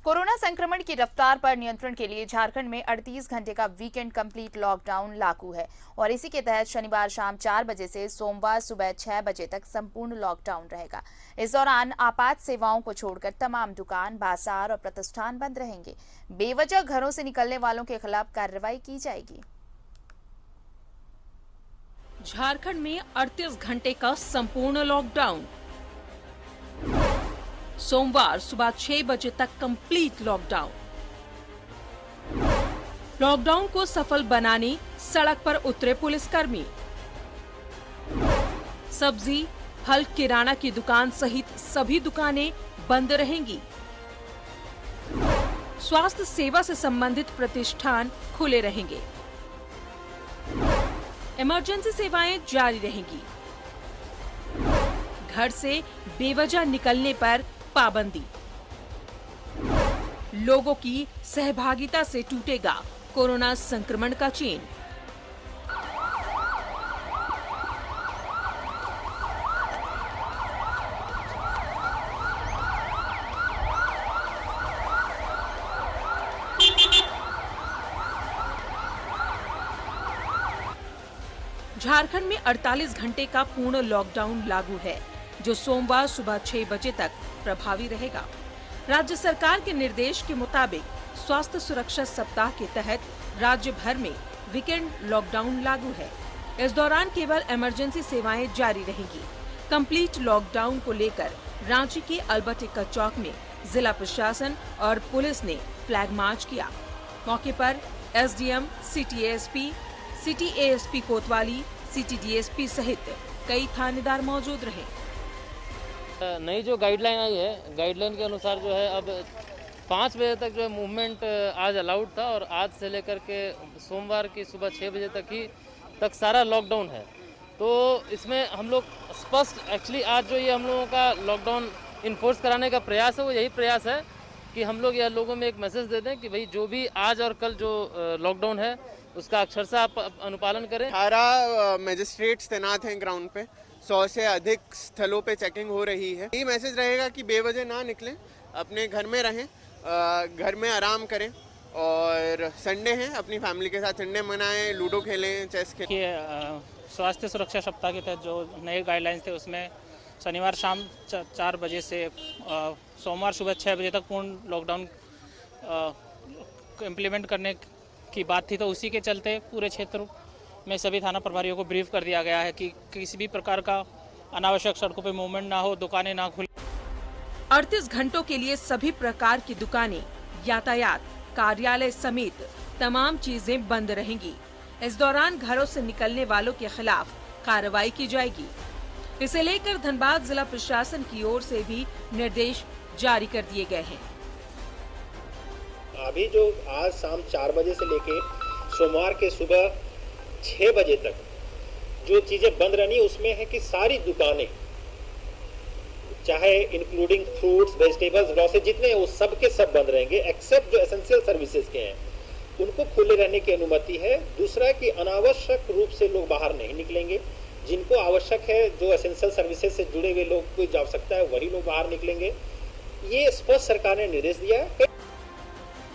Corona संक्रमण की रफ्तार पर नियंत्रण के लिए झारखंड में 38 घंटे का वीकेंड कंप्लीट लॉकडाउन लागू है और इसी के तहत शनिवार शाम 4 बजे से सोमवार सुबह 6 बजे तक संपूर्ण लॉकडाउन रहेगा। इस दौरान आपात सेवाओं को छोड़कर तमाम दुकान, बाजार और प्रतिष्ठान बंद रहेंगे। बेवजह घरों से निकलने वालों के खिलाफ कार्रवाई की जाएगी। झारखंड में 38 घंटे का संपूर्ण लॉकडाउन। सोमवार सुबह 6 बजे तक कंप्लीट लॉकडाउन। लॉकडाउन को सफल बनाने सड़क पर उतरे पुलिसकर्मी। सब्जी, फल, किराना की दुकान सहित सभी दुकानें बंद रहेंगी। स्वास्थ्य सेवा से संबंधित प्रतिष्ठान खुले रहेंगे। इमरजेंसी सेवाएं जारी रहेंगी। घर से बेवजह निकलने पर पाबंदी। लोगों की सहभागिता से टूटेगा कोरोना संक्रमण का चेन। झारखंड में 48 घंटे का पूर्ण लॉकडाउन लागू है, जो सोमवार सुबह 6 बजे तक प्रभावी रहेगा। राज्य सरकार के निर्देश के मुताबिक स्वास्थ्य सुरक्षा सप्ताह के तहत राज्य भर में वीकेंड लॉकडाउन लागू है। इस दौरान केवल इमरजेंसी सेवाएं जारी रहेंगी। कंप्लीट लॉकडाउन को लेकर रांची के अल्बर्ट एक्का चौक में जिला प्रशासन और पुलिस ने फ्लैग मार्च किया। मौके पर SDM, city ASP, city ASP कोतवाली, सिटी डीएसपी सहित कई थानेदार मौजूद रहे। नई जो गाइडलाइन आई है, गाइडलाइन के अनुसार जो है अब 5 बजे तक जो है मूवमेंट आज अलाउड था और आज से लेकर के सोमवार की सुबह 6 बजे तक सारा लॉकडाउन है। तो इसमें हम लोग स्पष्ट एक्चुअली आज जो ये हम लोगों का लॉकडाउन इन्फोर्स कराने का प्रयास है, वो यही प्रयास है कि हम लोग यह लोगों में एक मैसेज दे दें कि भाई जो भी आज और कल जो लॉकडाउन है उसका अक्षरशः आप अनुपालन करें। 18 मजिस्ट्रेट्स तैनात हैं ग्राउंड पे, 100 से अधिक स्थलों पे चेकिंग हो रही है। यही मैसेज रहेगा कि बेवजह ना निकलें, अपने घर में रहें, घर में आराम करें और संडे है अपनी फैमिली के साथ संडे मनाएं, लूडो खेलें, चेस खेलें। स्वास्थ्य सुरक्षा सप्ताह के तहत जो नए गाइडलाइंस थे उसमें शनिवार शाम 4 बजे से सोमवार सुबह 6 बजे तक पूर्ण लॉकडाउन इम्प्लीमेंट करने की बात थी। तो उसी के चलते पूरे क्षेत्र में सभी थाना प्रभारियों को ब्रीफ कर दिया गया है कि किसी भी प्रकार का अनावश्यक सड़कों पर मूवमेंट ना हो, दुकानें ना खुलें। 38 घंटों के लिए सभी प्रकार की दुकानें, यातायात, कार्यालय समेत तमाम चीजें बंद रहेंगी। इस दौरान घरों से निकलने वालों के खिलाफ कार्रवाई की जाएगी। इसे लेकर धनबाद जिला प्रशासन की ओर से भी निर्देश जारी कर दिए गए हैं। अभी जो आज शाम 4 बजे से लेके सोमवार के सुबह 6 बजे तक जो चीजें बंद रहनी उसमें है कि सारी दुकानें, चाहे इंक्लूडिंग फ्रूट्स, वेजिटेबल्स, ग्रोसरी जितने हैं वो सब के सब बंद रहेंगे, एक्सेप्ट जो एसेंशियल सर्विसेज के हैं उनको खुले रहने की अनुमति है। दूसरा कि अनावश्यक रूप से लोग बाहर नहीं निकलेंगे। जिनको आवश्यक है, जो एसेंशियल सर्विसेज से जुड़े हुए लोग कोई जा सकता है, वही लोग बाहर निकलेंगे। ये स्पष्ट सरकार ने निर्देश दिया है।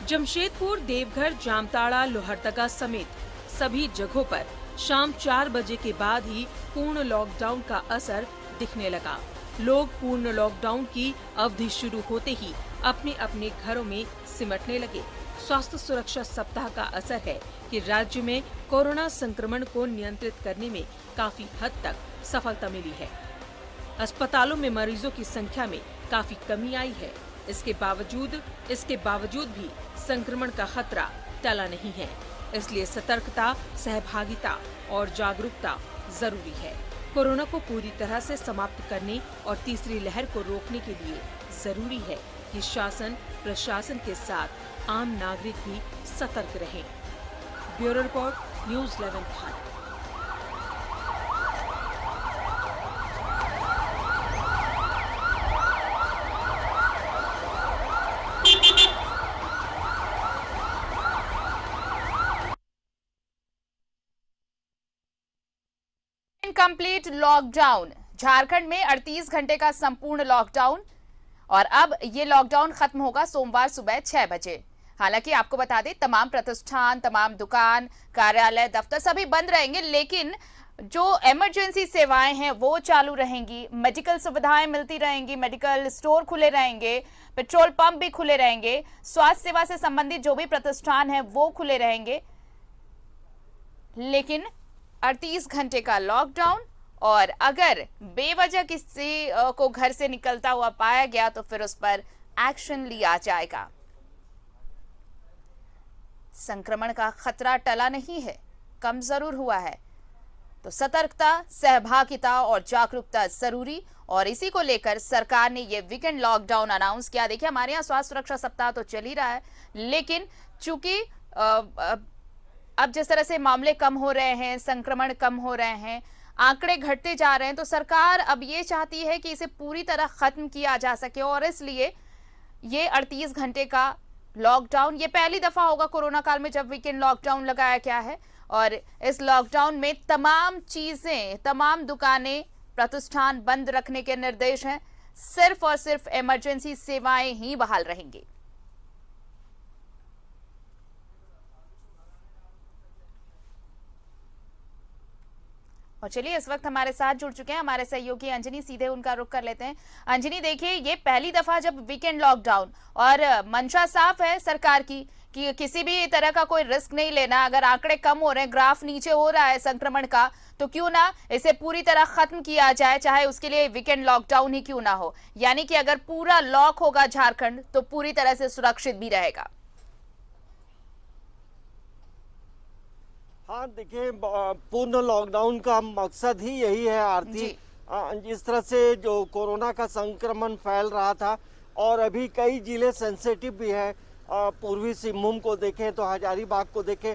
जमशेदपुर, देवघर, जामताड़ा, लोहरदगा समेत सभी जगहों पर शाम 4 बजे के बाद ही पूर्ण लॉकडाउन का असर दिखने लगा। लोग पूर्ण लॉकडाउन की अवधि शुरू होते ही अपने अपने घरों में सिमटने लगे। स्वास्थ्य सुरक्षा सप्ताह का असर है कि राज्य में कोरोना संक्रमण को नियंत्रित करने में काफी हद तक सफलता मिली है। अस्पतालों में मरीजों की संख्या में काफी कमी आई है। इसके बावजूद भी संक्रमण का खतरा टला नहीं है। इसलिए सतर्कता, सहभागिता और जागरूकता जरूरी है। कोरोना को पूरी तरह से समाप्त करने और तीसरी लहर को रोकने के लिए जरूरी है कि शासन, प्रशासन के साथ आम नागरिक भी सतर्क रहें। Bureau report, news 11 Bharat. Complete lockdown. Jharkhand में 38 घंटे का संपूर्ण लॉकडाउन और अब ये लॉकडाउन खत्म होगा सोमवार सुबह 6 बजे। हालांकि आपको बता दें, तमाम प्रतिष्ठान, तमाम दुकान, कार्यालय, दफ्तर सभी बंद रहेंगे, लेकिन जो इमरजेंसी सेवाएं हैं वो चालू रहेंगी। मेडिकल सुविधाएं मिलती रहेंगी, मेडिकल स्टोर खुले रहेंगे, पेट्रोल पंप भी खुले रहेंगे, स्वास्थ्य सेवा से संबंधित जो भी प्रतिष्ठान है वो खुले रहेंगे। लेकिन 38 घंटे का लॉकडाउन, और अगर बेवजह किसी को घर से निकलता हुआ पाया गया तो फिर उस पर एक्शन लिया जाएगा। संक्रमण का खतरा टला नहीं है, कम जरूर हुआ है, तो सतर्कता, सहभागिता और जागरूकता जरूरी। और इसी को लेकर सरकार ने ये वीकेंड लॉकडाउन अनाउंस किया। देखिए, हमारे यहाँ स्वास्थ्य सुरक्षा सप्ताह तो चल ही रहा है, लेकिन चूंकि अब जिस तरह से मामले कम हो रहे हैं, संक्रमण कम हो रहे हैं, आंकड़े घटते जा रहे हैं, तो सरकार अब ये चाहती है कि इसे पूरी तरह खत्म किया जा सके। और इसलिए ये 38 घंटे का लॉकडाउन, ये पहली दफा होगा कोरोना काल में जब वीकेंड लॉकडाउन लगाया गया है। और इस लॉकडाउन में तमाम चीजें, तमाम दुकानें, प्रतिष्ठान बंद रखने के निर्देश हैं। सिर्फ और सिर्फ इमरजेंसी सेवाएं ही बहाल रहेंगी। और चलिए, इस वक्त हमारे साथ जुड़ चुके हैं हमारे सहयोगी अंजनी, सीधे उनका रुख कर लेते हैं। अंजनी, देखिए, ये पहली दफा जब वीकेंड लॉकडाउन, और मंशा साफ है सरकार की कि किसी भी तरह का कोई रिस्क नहीं लेना। अगर आंकड़े कम हो रहे हैं, ग्राफ नीचे हो रहा है संक्रमण का, तो क्यों ना इसे पूरी तरह खत्म किया जाए, चाहे उसके लिए वीकेंड लॉकडाउन ही क्यों ना हो। यानी कि अगर पूरा लॉक होगा झारखंड तो पूरी तरह से सुरक्षित भी रहेगा। हाँ, देखिए, पूर्ण लॉकडाउन का मकसद ही यही है आरती। जिस तरह से जो कोरोना का संक्रमण फैल रहा था, और अभी कई जिले सेंसिटिव भी है, पूर्वी सिंहभूम को देखें तो हजारीबाग को देखें,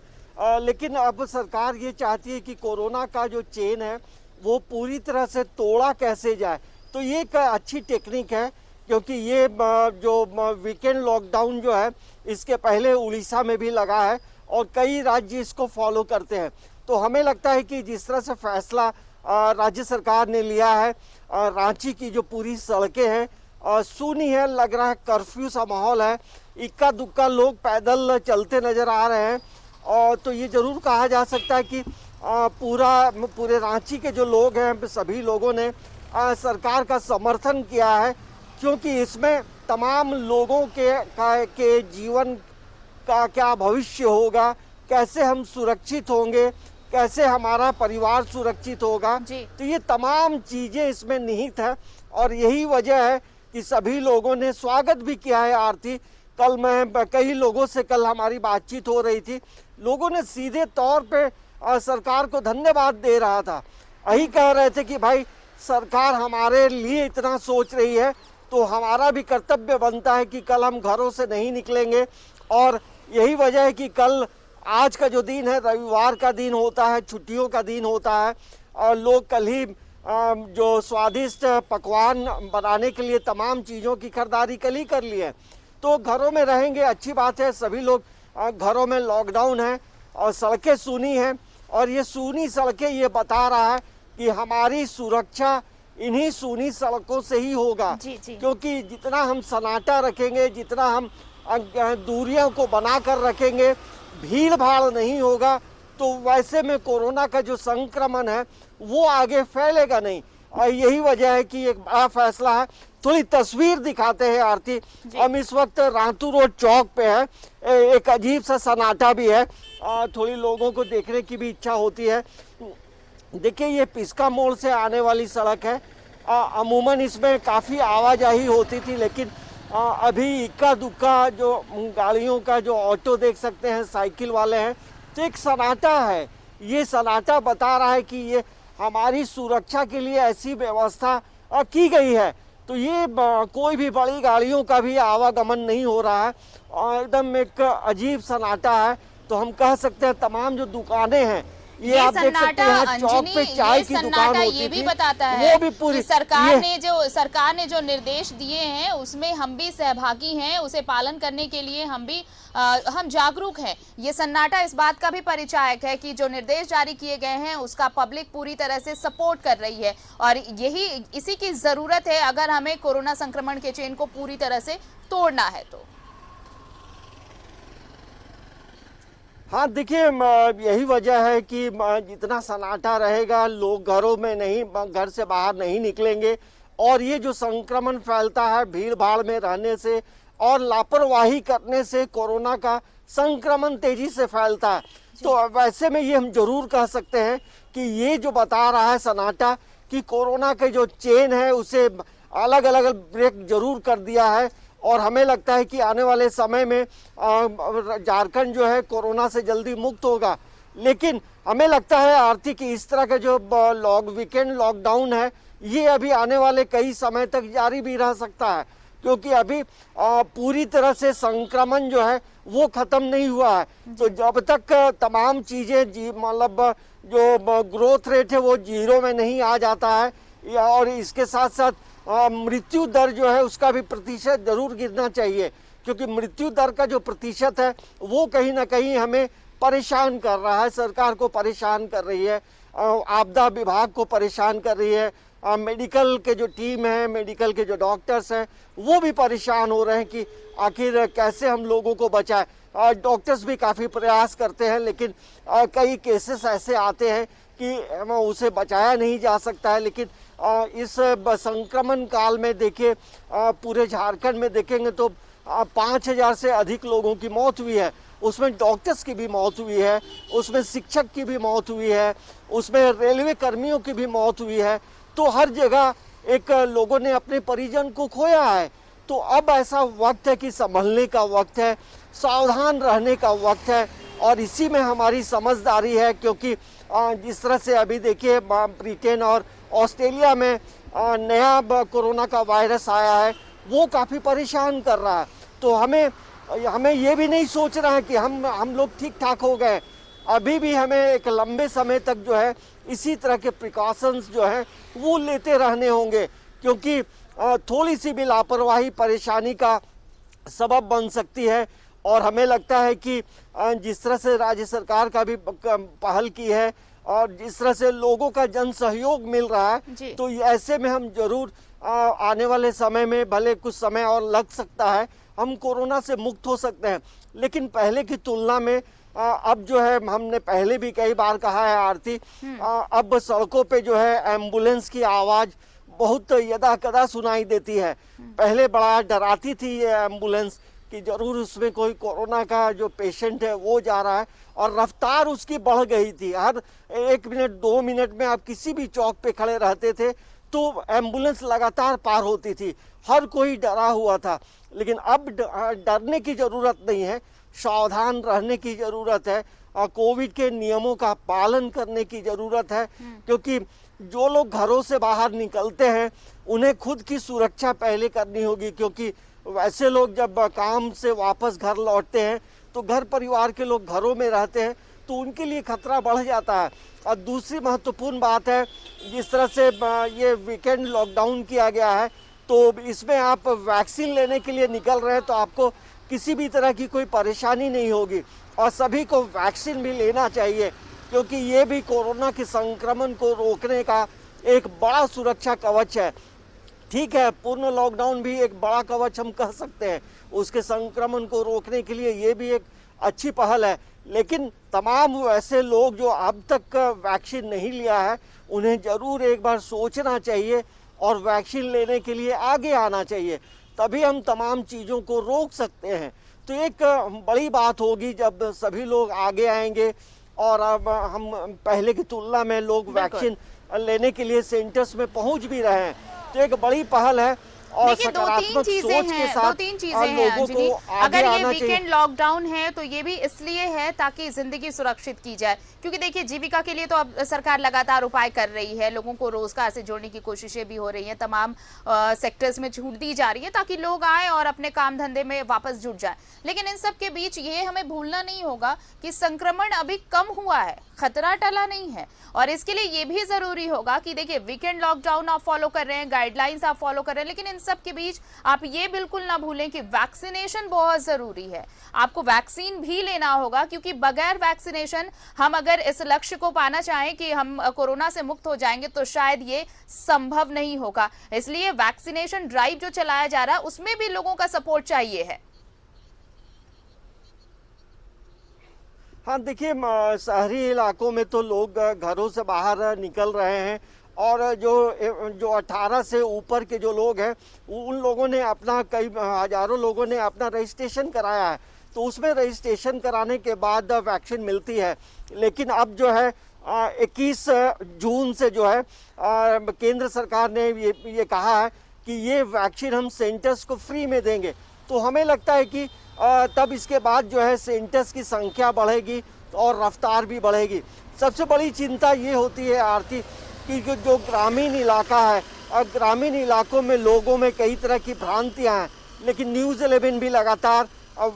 लेकिन अब सरकार ये चाहती है कि कोरोना का जो चेन है वो पूरी तरह से तोड़ा कैसे जाए। तो ये एक अच्छी टेक्निक है, क्योंकि ये जो वीकेंड लॉकडाउन जो है, इसके पहले उड़ीसा में भी लगा है और कई राज्य इसको फॉलो करते हैं। तो हमें लगता है कि जिस तरह से फैसला राज्य सरकार ने लिया है, रांची की जो पूरी सड़कें हैं सूनी है, लग रहा है कर्फ्यू सा माहौल है, इक्का दुक्का लोग पैदल चलते नजर आ रहे हैं। और तो ये जरूर कहा जा सकता है कि पूरे रांची के जो लोग हैं, सभी लोगों ने सरकार का समर्थन किया है, क्योंकि इसमें तमाम लोगों के जीवन का क्या भविष्य होगा, कैसे हम सुरक्षित होंगे, कैसे हमारा परिवार सुरक्षित होगा, तो ये तमाम चीजें इसमें निहित है। और यही वजह है कि सभी लोगों ने स्वागत भी किया है आरती। कल मैं कई लोगों से कल हमारी बातचीत हो रही थी, लोगों ने सीधे तौर पे सरकार को धन्यवाद दे रहा था, यही कह रहे थे कि भाई सरकार हमारे लिए इतना सोच रही है, तो हमारा भी कर्तव्य बनता है कि कल हम घरों से नहीं निकलेंगे। और यही वजह है कि कल, आज का जो दिन है, रविवार का दिन होता है, छुट्टियों का दिन होता है, और लोग कल ही जो स्वादिष्ट पकवान बनाने के लिए तमाम चीज़ों की खरीदारी कल ही कर ली है। तो घरों में रहेंगे, अच्छी बात है, सभी लोग घरों में, लॉकडाउन है और सड़कें सूनी हैं, और ये सूनी सड़कें ये बता रहा है कि हमारी सुरक्षा इन्हीं सूनी सड़कों से ही होगा। क्योंकि जितना हम सन्नाटा रखेंगे, जितना हम दूरियों को बनाकर रखेंगे, भीड़ भाड़ नहीं होगा, तो वैसे में कोरोना का जो संक्रमण है वो आगे फैलेगा नहीं। और यही वजह है कि एक बड़ा फैसला है। थोड़ी तस्वीर दिखाते हैं आरती, हम इस वक्त रातू रोड चौक पे है, एक अजीब सा सन्नाटा भी है, थोड़ी लोगों को देखने की भी इच्छा होती है। देखिए, ये पिस्का मोड़ से आने वाली सड़क है, अमूमन इसमें काफ़ी आवाजाही होती थी, लेकिन अभी इक्का दुक्का जो गाड़ियों का, जो ऑटो देख सकते हैं, साइकिल वाले हैं, तो एक सन्नाटा है। ये सन्नाटा बता रहा है कि ये हमारी सुरक्षा के लिए ऐसी व्यवस्था की गई है। तो ये कोई भी बड़ी गाड़ियों का भी आवागमन नहीं हो रहा है, और एकदम एक अजीब सन्नाटा है। तो हम कह सकते हैं तमाम जो दुकानें हैं ये आप देख सकते हैं यहाँ चौक पे चाय की दुकान होती ये भी थी, बताता है वो भी पूरी कि सरकार ने जो निर्देश दिए हैं उसमें हम भी सहभागी हैं, उसे पालन करने के लिए हम जागरूक हैं। ये सन्नाटा इस बात का भी परिचायक है कि जो निर्देश जारी किए गए हैं उसका पब्लिक पूरी तरह से सपोर्ट कर रही है और इसी की जरूरत है अगर हमें कोरोना संक्रमण के चेन को पूरी तरह से तोड़ना है तो। हाँ देखिए, यही वजह है कि जितना सन्नाटा रहेगा, लोग घरों में नहीं, घर से बाहर नहीं निकलेंगे और ये जो संक्रमण फैलता है भीड़ भाड़ में रहने से और लापरवाही करने से कोरोना का संक्रमण तेजी से फैलता है। तो वैसे में ये हम जरूर कह सकते हैं कि ये जो बता रहा है सन्नाटा कि कोरोना के जो चेन है उसे अलग अलग ब्रेक जरूर कर दिया है और हमें लगता है कि आने वाले समय में झारखंड जो है कोरोना से जल्दी मुक्त होगा। लेकिन हमें लगता है आरती की इस तरह का जो वीकेंड लॉकडाउन है ये अभी आने वाले कई समय तक जारी भी रह सकता है, क्योंकि अभी पूरी तरह से संक्रमण जो है वो खत्म नहीं हुआ है। तो जब तक तमाम चीजें मतलब जो ग्रोथ रेट है वो 0 में नहीं आ जाता है और इसके साथ साथ मृत्यु दर जो है उसका भी प्रतिशत जरूर गिरना चाहिए, क्योंकि मृत्यु दर का जो प्रतिशत है वो कहीं ना कहीं हमें परेशान कर रहा है, सरकार को परेशान कर रही है, आपदा विभाग को परेशान कर रही है, मेडिकल के जो टीम है, मेडिकल के जो डॉक्टर्स हैं वो भी परेशान हो रहे हैं कि आखिर कैसे हम लोगों को बचाएं। डॉक्टर्स भी काफ़ी प्रयास करते हैं लेकिन कई केसेस ऐसे आते हैं कि उसे बचाया नहीं जा सकता है। लेकिन इस संक्रमण काल में देखिए पूरे झारखंड में देखेंगे तो 5000 से अधिक लोगों की मौत हुई है, उसमें डॉक्टर्स की भी मौत हुई है, उसमें शिक्षक की भी मौत हुई है, उसमें रेलवे कर्मियों की भी मौत हुई है। तो हर जगह एक लोगों ने अपने परिजन को खोया है। तो अब ऐसा वक्त है कि संभलने का वक्त है, सावधान रहने का वक्त है और इसी में हमारी समझदारी है, क्योंकि जिस तरह से अभी देखिए ब्रिटेन और ऑस्ट्रेलिया में नया कोरोना का वायरस आया है वो काफ़ी परेशान कर रहा है। तो हमें ये भी नहीं सोचना है कि हम लोग ठीक ठाक हो गए, अभी भी हमें एक लंबे समय तक जो है इसी तरह के प्रिकॉशंस जो है वो लेते रहने होंगे, क्योंकि थोड़ी सी भी लापरवाही परेशानी का सबब बन सकती है। और हमें लगता है कि जिस तरह से राज्य सरकार का भी पहल की है और जिस तरह से लोगों का जन सहयोग मिल रहा है, तो ऐसे में हम जरूर आने वाले समय में, भले कुछ समय और लग सकता है, हम कोरोना से मुक्त हो सकते हैं। लेकिन पहले की तुलना में अब जो है, हमने पहले भी कई बार कहा है आरती, अब सड़कों पे जो है एम्बुलेंस की आवाज़ बहुत यदा कदा सुनाई देती है। पहले बड़ा डराती थी ये एम्बुलेंस कि जरूर उसमें कोई कोरोना का जो पेशेंट है वो जा रहा है, और रफ्तार उसकी बढ़ गई थी। हर 1 मिनट 2 मिनट में आप किसी भी चौक पे खड़े रहते थे तो एम्बुलेंस लगातार पार होती थी, हर कोई डरा हुआ था। लेकिन अब डरने की ज़रूरत नहीं है, सावधान रहने की ज़रूरत है और कोविड के नियमों का पालन करने की ज़रूरत है, क्योंकि जो लोग घरों से बाहर निकलते हैं उन्हें खुद की सुरक्षा पहले करनी होगी, क्योंकि वैसे लोग जब काम से वापस घर लौटते हैं तो घर परिवार के लोग घरों में रहते हैं तो उनके लिए खतरा बढ़ जाता है। और दूसरी महत्वपूर्ण बात है, जिस तरह से ये वीकेंड लॉकडाउन किया गया है तो इसमें आप वैक्सीन लेने के लिए निकल रहे हैं तो आपको किसी भी तरह की कोई परेशानी नहीं होगी, और सभी को वैक्सीन भी लेना चाहिए, क्योंकि ये भी कोरोना के संक्रमण को रोकने का एक बड़ा सुरक्षा कवच है। ठीक है, पूर्ण लॉकडाउन भी एक बड़ा कवच हम कह सकते हैं, उसके संक्रमण को रोकने के लिए ये भी एक अच्छी पहल है। लेकिन तमाम ऐसे लोग जो अब तक वैक्सीन नहीं लिया है उन्हें ज़रूर एक बार सोचना चाहिए और वैक्सीन लेने के लिए आगे आना चाहिए, तभी हम तमाम चीज़ों को रोक सकते हैं। तो एक बड़ी बात होगी जब सभी लोग आगे आएंगे और अब हम पहले की तुलना में लोग वैक्सीन लेने के लिए सेंटर्स में पहुंच भी रहे हैं, तो एक बड़ी पहल है। और देखिए दो तीन सकारात्मक चीजें सोच के हैं, साथ हैं लोगों अंजलि। को आगे अगर ये आना चाहिए। वीकेंड लॉकडाउन है तो ये भी इसलिए है ताकि जिंदगी सुरक्षित की जाए, क्योंकि देखिए जीविका के लिए तो अब सरकार लगातार उपाय कर रही है, लोगों को रोजगार से जोड़ने की कोशिशें भी हो रही हैं, तमाम सेक्टर्स में छूट दी जा रही है ताकि लोग आए और अपने काम धंधे में वापस जुट जाए। लेकिन इन सब के बीच ये हमें भूलना नहीं होगा कि संक्रमण अभी कम हुआ है, खतरा टला नहीं है। और इसके लिए ये भी जरूरी होगा कि देखिए वीकेंड लॉकडाउन आप फॉलो कर रहे हैं, गाइडलाइंस आप फॉलो कर रहे हैं, लेकिन इन सब के बीच आप ये बिल्कुल ना भूलें कि वैक्सीनेशन बहुत जरूरी है। आपको वैक्सीन भी लेना होगा, क्योंकि बगैर वैक्सीनेशन हम अगर इस लक्ष्य को पाना चाहें कि हम कोरोना से मुक्त हो जाएंगे तो शायद ये संभव नहीं होगा। इसलिए वैक्सीनेशन ड्राइव जो चलाया जा रहा है उसमें भी लोगों का सपोर्ट चाहिए है। हाँ देखिए, शहरी इलाकों में तो लोग घरों से बाहर निकल रहे हैं और जो 18 से ऊपर के जो लोग हैं उन लोगों ने अपना, कई हजारों लोगों ने अपना रजिस्ट्रेशन कराया है, तो उसमें रजिस्ट्रेशन कराने के बाद वैक्सीन मिलती है। लेकिन अब जो है 21 जून से जो है केंद्र सरकार ने ये कहा है कि ये वैक्सीन हम सेंटर्स को फ्री में देंगे। तो हमें लगता है कि तब इसके बाद जो है सेंटर्स की संख्या बढ़ेगी और रफ्तार भी बढ़ेगी। सबसे बड़ी चिंता ये होती है आरती कि जो ग्रामीण इलाका है, और ग्रामीण इलाकों में लोगों में कई तरह की भ्रांतियां हैं, लेकिन न्यूज़ 11 भी लगातार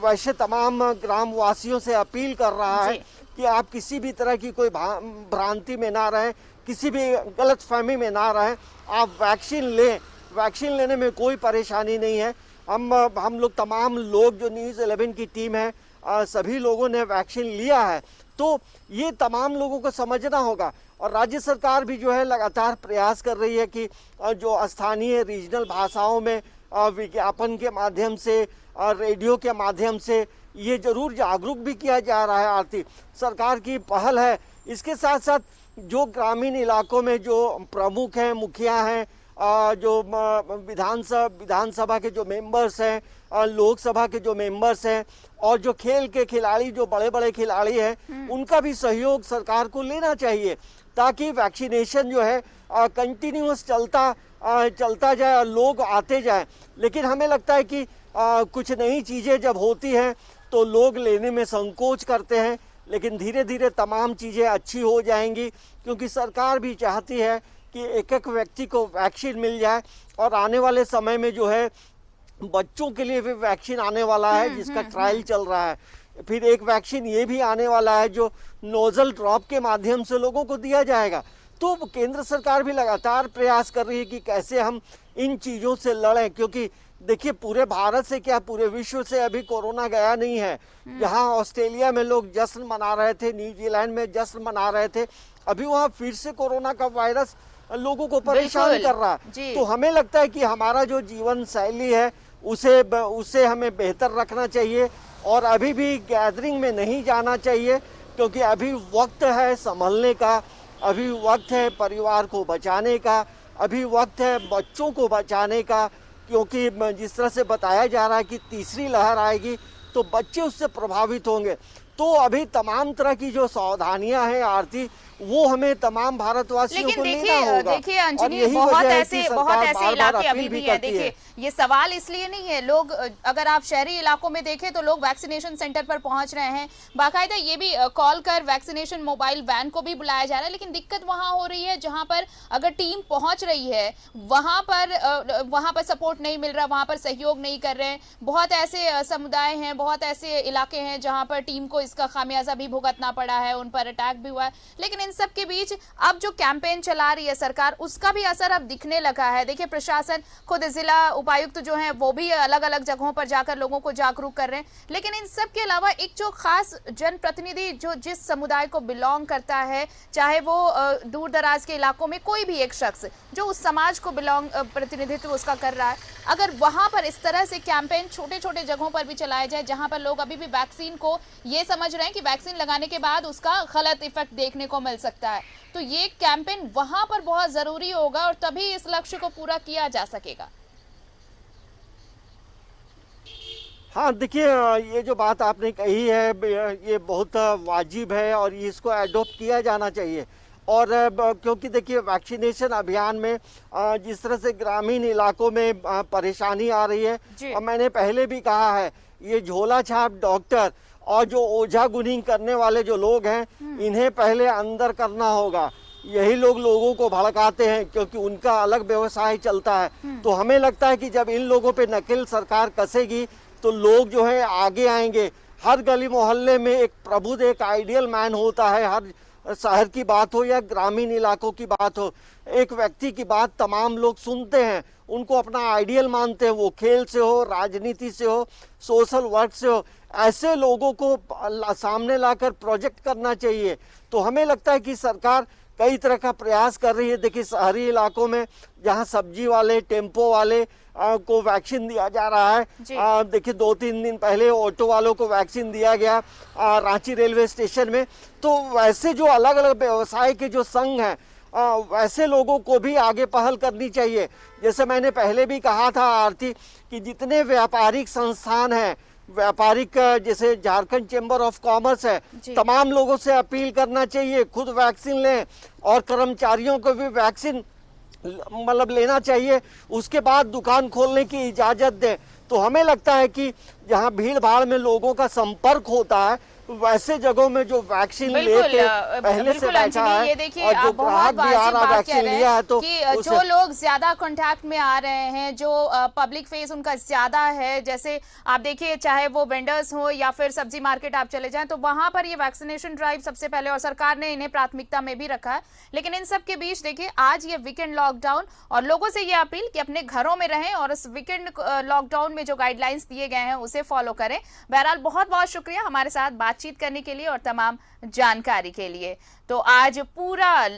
वैसे तमाम ग्राम वासियों से अपील कर रहा है कि आप किसी भी तरह की कोई भ्रांति में ना रहें, किसी भी गलतफहमी में ना रहें, आप वैक्सीन लें। वैक्सीन लेने में कोई परेशानी नहीं है। हम लोग तमाम लोग जो न्यूज़ 11 की टीम है, सभी लोगों ने वैक्सीन लिया है। तो ये तमाम लोगों को समझना होगा। और राज्य सरकार भी जो है लगातार प्रयास कर रही है कि जो स्थानीय रीजनल भाषाओं में विज्ञापन के माध्यम से, रेडियो के माध्यम से ये जरूर जागरूक भी किया जा रहा है। आरती, सरकार की पहल है। इसके साथ साथ जो ग्रामीण इलाकों में जो प्रमुख हैं, मुखिया हैं, जो विधानसभा के जो मेंबर्स हैं, लोकसभा के जो मेंबर्स हैं, और जो खेल के खिलाड़ी, जो बड़े बड़े खिलाड़ी हैं, उनका भी सहयोग सरकार को लेना चाहिए ताकि वैक्सीनेशन जो है कंटिन्यूअस चलता जाए और लोग आते जाएं। लेकिन हमें लगता है कि कुछ नई चीज़ें जब होती हैं तो लोग लेने में संकोच करते हैं, लेकिन धीरे धीरे तमाम चीज़ें अच्छी हो जाएंगी, क्योंकि सरकार भी चाहती है कि एक एक व्यक्ति को वैक्सीन मिल जाए। और आने वाले समय में जो है बच्चों के लिए भी वैक्सीन आने वाला है, जिसका ट्रायल चल रहा है। फिर एक वैक्सीन ये भी आने वाला है जो नोजल ड्रॉप के माध्यम से लोगों को दिया जाएगा। तो केंद्र सरकार भी लगातार प्रयास कर रही है कि कैसे हम इन चीज़ों से लड़ें, क्योंकि देखिए पूरे भारत से क्या पूरे विश्व से अभी कोरोना गया नहीं है। जहां ऑस्ट्रेलिया में लोग जश्न मना रहे थे, न्यूजीलैंड में जश्न मना रहे थे, अभी वहां फिर से कोरोना का वायरस लोगों को परेशान कर रहा है। तो हमें लगता है कि हमारा जो जीवन शैली है उसे हमें बेहतर रखना चाहिए और अभी भी गैदरिंग में नहीं जाना चाहिए, क्योंकि अभी वक्त है संभलने का, अभी वक्त है परिवार को बचाने का, अभी वक्त है बच्चों को बचाने का, क्योंकि जिस तरह से बताया जा रहा है कि तीसरी लहर आएगी तो बच्चे उससे प्रभावित होंगे। तो अभी तमाम तरह की जो सावधानियां हैं आरती, वो हमें तमाम भारतवासियों को लेना होगा। देखिए अंजलि, बहुत ऐसे इलाके अभी भी है। देखिए ये सवाल इसलिए नहीं है, लोग अगर आप शहरी इलाकों में देखें तो लोग वैक्सीनेशन सेंटर पर पहुंच रहे हैं, बाकायदा ये भी कॉल कर वैक्सीनेशन मोबाइल वैन को भी बुलाया जा रहा है। लेकिन दिक्कत वहां हो रही है जहां पर अगर टीम पहुंच रही है वहां पर सपोर्ट नहीं मिल रहा, वहां पर सहयोग नहीं कर रहे हैं। बहुत ऐसे समुदाय हैं, बहुत ऐसे इलाके हैं जहां पर टीम को इसका खामियाजा भी भुगतना पड़ा है, उन पर अटैक भी हुआ है। लेकिन इन सब के बीच अब जो कैंपेन चला रही है सरकार, उसका भी असर अब दिखने लगा है। देखिए प्रशासन खुद, जिला उपायुक्त जो हैं वो भी अलग अलग जगहों पर जाकर लोगों को जागरूक कर रहे हैं। लेकिन इन सब के अलावा एक जो खास जनप्रतिनिधि जो जिस समुदाय को बिलोंग करता है, चाहे वो दूर दराज के इलाकों में कोई भी एक शख्स जो उस समाज को प्रतिनिधित्व उसका कर रहा है, अगर वहां पर इस तरह से कैंपेन छोटे छोटे जगहों पर भी चलाया जाए जहां पर लोग अभी भी वैक्सीन को ये समझ रहे हैं कि वैक्सीन लगाने के बाद उसका गलत इफेक्ट देखने को मिल सकता है, तो ये कैंपेन वहां पर बहुत जरूरी होगा और तभी इस लक्ष्य को पूरा किया जा सकेगा। हाँ देखिए, ये जो बात आपने कही है ये बहुत वाजिब है और इसको एडॉप्ट किया जाना चाहिए। और क्योंकि देखिए वैक्सीनेशन अभियान में जिस तरह से ग्रामीण इलाकों में परेशानी आ रही है, और मैंने पहले भी कहा है, ये झोला छाप डॉक्टर और जो ओझा गुनी करने वाले जो लोग हैं, इन्हें पहले अंदर करना होगा। यही लोग लोगों को भड़काते हैं क्योंकि उनका अलग व्यवसाय चलता है। तो हमें लगता है कि जब इन लोगों पे नकेल सरकार कसेगी तो लोग जो है आगे आएंगे। हर गली मोहल्ले में एक प्रबुद्ध, एक आइडियल मैन होता है, हर शहर की बात हो या ग्रामीण इलाकों की बात हो, एक व्यक्ति की बात तमाम लोग सुनते हैं, उनको अपना आइडियल मानते हैं, वो खेल से हो, राजनीति से हो, सोशल वर्क से हो। ऐसे लोगों को सामने लाकर प्रोजेक्ट करना चाहिए। तो हमें लगता है कि सरकार कई तरह का प्रयास कर रही है। देखिए शहरी इलाकों में जहां सब्जी वाले, टेम्पो वाले को वैक्सीन दिया जा रहा है, देखिए 2-3 दिन पहले ऑटो वालों को वैक्सीन दिया गया रांची रेलवे स्टेशन में। तो वैसे जो अलग अलग व्यवसाय के जो संघ हैं, वैसे लोगों को भी आगे पहल करनी चाहिए। जैसे मैंने पहले भी कहा था आरती, कि जितने व्यापारिक संस्थान हैं, व्यापारिक जैसे झारखंड चेंबर ऑफ कॉमर्स है, तमाम लोगों से अपील करना चाहिए खुद वैक्सीन लें और कर्मचारियों को भी वैक्सीन मतलब लेना चाहिए। उसके बाद दुकान खोलने की इजाजत दें। तो हमें लगता है कि जहां भीड़ भाड़ में लोगों का संपर्क होता है, वैसे जगहों में जो वैक्सीन लेके पहले से बैठा है, ये देखिए और जो आप ग्राहक भी आ रहा वैक्सीन लिया है, तो कि जो लोग ज्यादा कांटेक्ट में आ रहे हैं, जो पब्लिक फेस उनका ज्यादा है, जैसे आप देखिए चाहे वो वेंडर्स हो या फिर सब्जी मार्केट आप चले जाएं, तो वहां पर ये वैक्सीनेशन ड्राइव सबसे पहले, और सरकार ने इन्हें प्राथमिकता में भी रखा है। लेकिन इन सब के बीच देखिए आज ये वीकेंड लॉकडाउन, और लोगों से ये अपील कि अपने घरों में रहें और इस वीकेंड लॉकडाउन में जो गाइडलाइंस दिए गए हैं उसे फॉलो करें। बहरहाल बहुत बहुत शुक्रिया हमारे साथ बातचीत करने के लिए और तमाम जानकारी के लिए। तो आज पूरा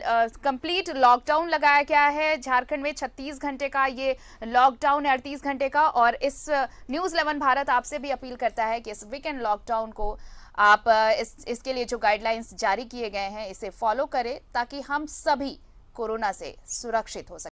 कंप्लीट लॉकडाउन लगाया गया है झारखंड में। 36 घंटे का ये लॉकडाउन है, 38 घंटे का। और इस न्यूज़ 11 भारत आपसे भी अपील करता है कि इस वीकेंड लॉकडाउन को आप इसके लिए जो गाइडलाइंस जारी किए गए हैं इसे फॉलो करें, ताकि हम सभी कोरोना से सुरक्षित हो सकें।